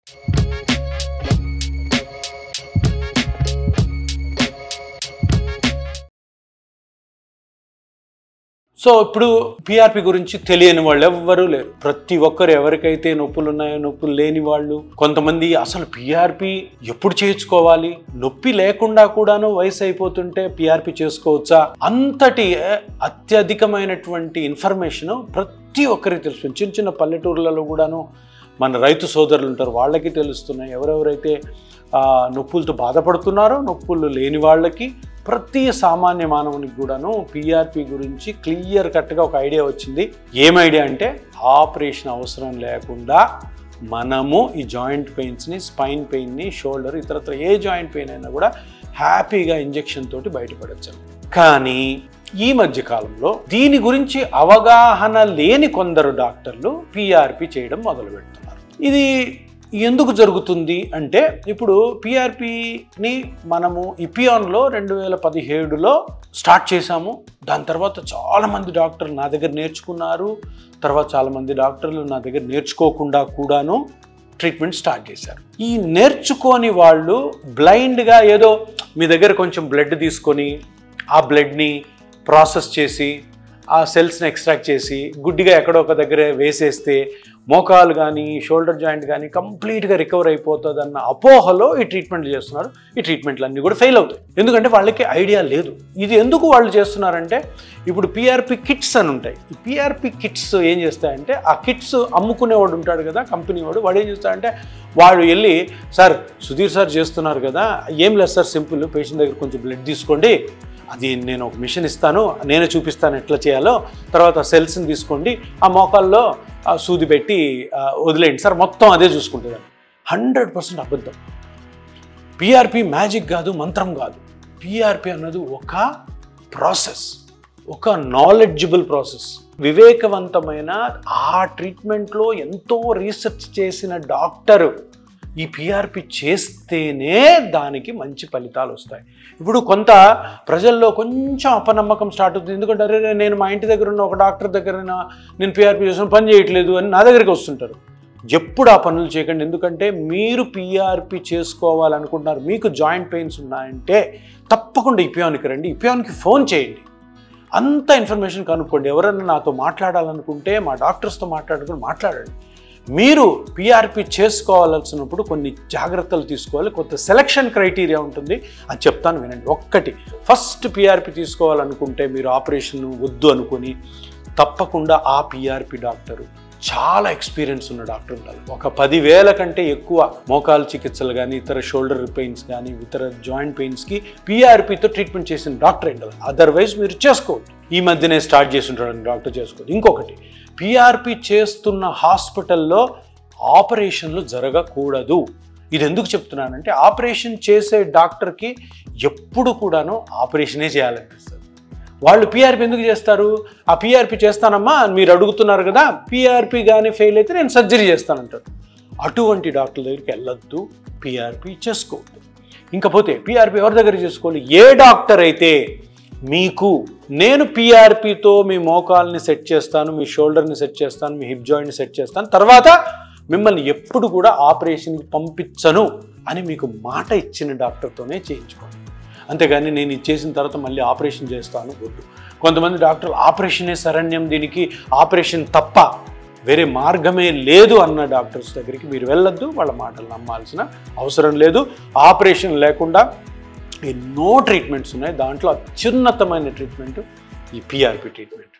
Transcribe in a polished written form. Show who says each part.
Speaker 1: So ఇప్పుడు PRP గురించి తెలియని వాళ్ళు ఎవ్వరూ లేరు. ప్రతి ఒక్కరు ఎవరికైతే నొప్పులు ఉన్నాయో, నొప్పులు లేని వాళ్ళు, కొంతమంది అసలు పిఆర్పి ఎప్పుడు చేయించుకోవాలి, నొప్పి లేకుండా కూడాను వయసు అయిపోతుంటే పిఆర్పి చేసుకోవచ్చా, అంతటి అత్యధికమైనటువంటి ఇన్ఫర్మేషన్ ప్రతి ఒక్కరికి తెలుస్తుంది. చిన్న చిన్న పల్లెటూర్లలో కూడాను మన రైతు సోదరులు ఉంటారు, వాళ్ళకి తెలుస్తున్నాయి. ఎవరెవరైతే నొప్పులతో బాధపడుతున్నారో, నొప్పులు లేని వాళ్ళకి, ప్రతి సామాన్య మానవునికి కూడాను పిఆర్పి గురించి క్లియర్ కట్గా ఒక ఐడియా వచ్చింది. ఏం ఐడియా అంటే ఆపరేషన్ అవసరం లేకుండా మనము ఈ జాయింట్ పెయిన్స్ని, స్పైన్ పెయిన్ని, షోల్డర్, ఇతరత్ర ఏ జాయింట్ పెయిన్ అయినా కూడా హ్యాపీగా ఇంజెక్షన్ తోటి బయటపడచ్చు. కానీ ఈ మధ్య కాలంలో దీని గురించి అవగాహన లేని కొందరు డాక్టర్లు పిఆర్పి చేయడం మొదలు పెడుతున్నారు. ఇది ఎందుకు జరుగుతుంది అంటే, ఇప్పుడు పిఆర్పిని మనము ఇపియాన్లో 2017లో స్టార్ట్ చేశాము. దాని తర్వాత చాలామంది డాక్టర్లు నా దగ్గర నేర్చుకున్నారు. తర్వాత చాలామంది డాక్టర్లు నా దగ్గర నేర్చుకోకుండా కూడాను ట్రీట్మెంట్ స్టార్ట్ చేశారు. ఈ నేర్చుకోని వాళ్ళు బ్లైండ్గా ఏదో మీ దగ్గర కొంచెం బ్లడ్ తీసుకొని ఆ బ్లడ్ని ప్రాసెస్ చేసి ఆ సెల్స్ని ఎక్స్ట్రాక్ట్ చేసి గుడ్డిగా ఎక్కడో ఒక దగ్గర వేసేస్తే మోకాలు కానీ షోల్డర్ జాయింట్ కానీ కంప్లీట్గా రికవర్ అయిపోతుంది అన్న అపోహలో ఈ ట్రీట్మెంట్లు చేస్తున్నారు. ఈ ట్రీట్మెంట్లు అన్నీ కూడా ఫెయిల్ అవుతాయి. ఎందుకంటే వాళ్ళకి ఐడియా లేదు. ఇది ఎందుకు వాళ్ళు చేస్తున్నారంటే, ఇప్పుడు పిఆర్పి కిట్స్ అని ఉంటాయి. ఈ పిఆర్పి కిట్స్ ఏం చేస్తాయంటే, ఆ కిట్స్ అమ్ముకునేవాడు ఉంటాడు కదా, కంపెనీ వాడు ఏం చేస్తాడంటే, వాడు వెళ్ళి, సార్ సుధీర్ సార్ చేస్తున్నారు కదా, ఏం లేదు సార్, సింపుల్, పేషెంట్ దగ్గర కొంచెం బ్లడ్ తీసుకోండి, అది నేను ఒక మిషన్ ఇస్తాను, నేనే చూపిస్తాను ఎట్లా చేయాలో, తర్వాత సెల్స్ని తీసుకోండి, ఆ మోకాల్లో సూది పెట్టి వదిలేయండి సార్, మొత్తం అదే చూసుకుంటుంది. 100% అబద్ధం. పిఆర్పి మ్యాజిక్ కాదు, మంత్రం కాదు. పిఆర్పి అన్నది ఒక ప్రాసెస్, ఒక నాలెడ్జబుల్ ప్రాసెస్. వివేకవంతమైన ఆ ట్రీట్మెంట్లో ఎంతో రీసెర్చ్ చేసిన డాక్టరు ఈ పిఆర్పి చేస్తేనే దానికి మంచి ఫలితాలు వస్తాయి. ఇప్పుడు కొంత ప్రజల్లో కొంచెం అపనమ్మకం స్టార్ట్ అవుతుంది. ఎందుకంటే అరే, నేను మా ఇంటి దగ్గర ఉన్న ఒక డాక్టర్ దగ్గర నేను పిఆర్పి చేసిన పని చేయట్లేదు అని నా దగ్గరికి వస్తుంటారు. ఎప్పుడు ఆ పనులు చేయకండి. ఎందుకంటే మీరు పిఆర్పి చేసుకోవాలనుకుంటున్నారు, మీకు జాయింట్ పెయిన్స్ ఉన్నాయంటే తప్పకుండా ఇపియాన్కి రండి, ఇపియాన్కి ఫోన్ చేయండి, అంత ఇన్ఫర్మేషన్ కనుక్కోండి. ఎవరైనా నాతో మాట్లాడాలనుకుంటే మా డాక్టర్స్తో మాట్లాడండి. మీరు పిఆర్పి చేసుకోవాల్సినప్పుడు కొన్ని జాగ్రత్తలు తీసుకోవాలి. కొంత సెలక్షన్ క్రైటీరియా ఉంటుంది, అది చెప్తాను వినండి. ఒక్కటి, ఫస్ట్ పిఆర్పి తీసుకోవాలనుకుంటే మీరు ఆపరేషన్ వద్దు అనుకొని తప్పకుండా ఆ పిఆర్పి డాక్టరు చాలా ఎక్స్పీరియన్స్ ఉన్న డాక్టర్ ఉండాలి. ఒక 10,000 కంటే ఎక్కువ మోకాలు చికిత్సలు కానీ, ఇతర షోల్డర్ పెయిన్స్ కానీ, ఇతర జాయింట్ పెయిన్స్కి పిఆర్పితో ట్రీట్మెంట్ చేసిన డాక్టర్ ఉండాలి. అదర్వైజ్ మీరు చేసుకోవద్దు. ఈ మధ్యనే స్టార్ట్ చేసి ఉంటాడు డాక్టర్, చేసుకోవద్దు. ఇంకొకటి, పిఆర్పి చేస్తున్న హాస్పిటల్లో ఆపరేషన్లు జరగకూడదు. ఇది ఎందుకు చెప్తున్నానంటే, ఆపరేషన్ చేసే డాక్టర్కి ఎప్పుడు కూడాను ఆపరేషనే చేయాలనిపిస్తుంది. వాళ్ళు పిఆర్పి ఎందుకు చేస్తారు? ఆ పిఆర్పి చేస్తానమ్మా మీరు అడుగుతున్నారు కదా, పిఆర్పి కానీ ఫెయిల్ అయితే నేను సర్జరీ చేస్తానంటారు. అటువంటి డాక్టర్ దగ్గరికి వెళ్ళొద్దు, పిఆర్పి చేసుకోవద్దు. ఇంకపోతే పిఆర్పి ఎవరి దగ్గర చేసుకోవాలి? ఏ డాక్టర్ అయితే మీకు నేను పిఆర్పితో మీ మోకాల్ని సెట్ చేస్తాను, మీ షోల్డర్ని సెట్ చేస్తాను, మీ హిప్ జాయింట్ని సెట్ చేస్తాను, తర్వాత మిమ్మల్ని ఎప్పుడు కూడా ఆపరేషన్కి పంపించను అని మీకు మాట ఇచ్చిన డాక్టర్తోనే చేయించుకోండి. అంతేగాని నేను ఇది చేసిన తర్వాత మళ్ళీ ఆపరేషన్ చేస్తాను వద్దు. కొంతమంది డాక్టర్లు ఆపరేషనే శరణ్యం, దీనికి ఆపరేషన్ తప్ప వేరే మార్గమే లేదు అన్న డాక్టర్స్ దగ్గరికి మీరు వెళ్ళొద్దు. వాళ్ళ మాటలు నమ్మాల్సిన అవసరం లేదు. ఆపరేషన్ లేకుండా ఎన్నో ట్రీట్మెంట్స్ ఉన్నాయి. దాంట్లో అత్యున్నతమైన ట్రీట్మెంట్ ఈ పిఆర్పి ట్రీట్మెంట్.